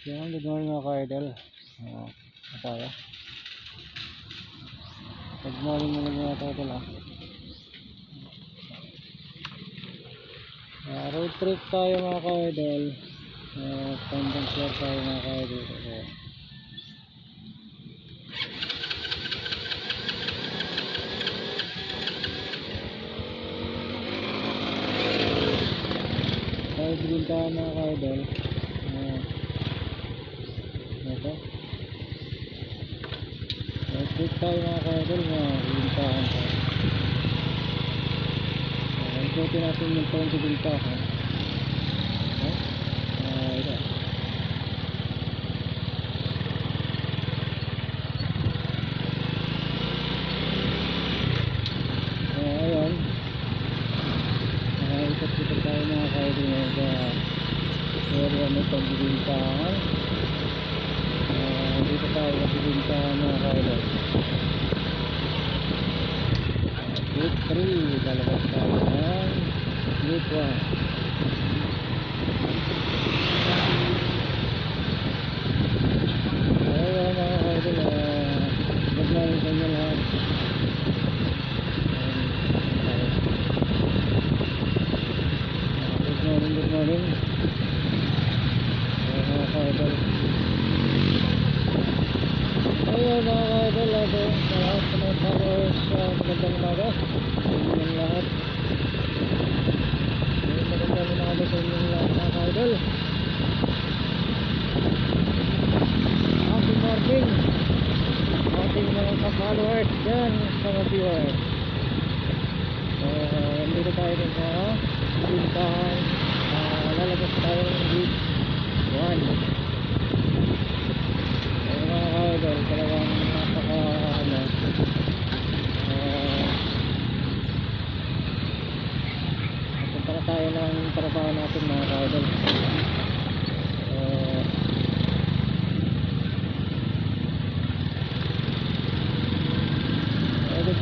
Yan, good morning mga ka-idol. Tayo. Good morning mga ka-idol. Road trip tayo mga ka-idol. Pandang share tayo mga ka-idol. Tayo bintahan mga ka-idol. Ito. Road trip tayo mga ka-idol. Bintahan tayo. Ikuti natin yung taon sa bintahan. Ito. Ayan. Ikot-ikot tayo mga ka-idol sa area ng pagbibintahan. Dito tayo pagbibintahan mga ka-idol. Group 3 lalabas tayo ng Group 1. Ayan mga ka-idol, good morning sa inyo lahat. Good morning. Mga ka-idol. Ayan mga ka-idol, sa lahat sa mga followers, magandang umaga sa inyong lahat. Magandang umaga sa inyong lahat mga ka-idol. Happy morning ating mga followers dyan sa mga viewers. Dito tayo rin sa bintahan. Lalabas tayo ng Group 1. Mga ka-idol, talagang napaka napunta na tayo ng trabaho natin mga ka-idol.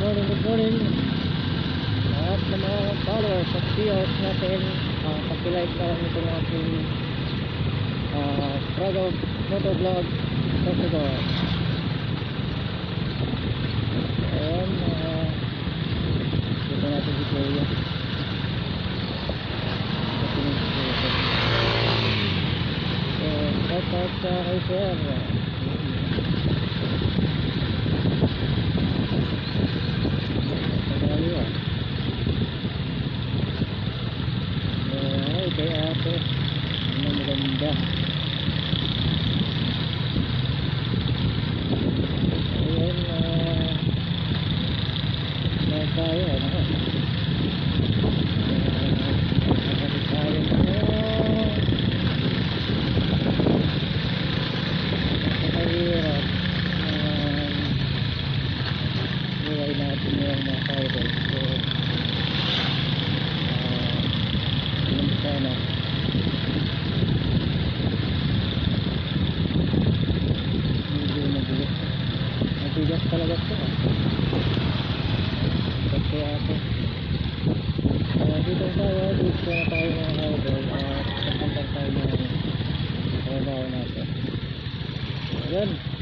Good morning lahat ng mga followers at viewers natin. Pag-like na lang ito ng aking motovlog sa Sugor. Ayan, dito natin si Kuya. Shout out sa kay Sir. Kay ate ang maganda. Ayan, tayo tayo nakahirap buhay natin yung mga kaidol. So sana medyo mabigat talaga ito kasi ako dito tayo dito na tayo mga kaidol at pagpunta tayo ng trabaho natin. Ayan.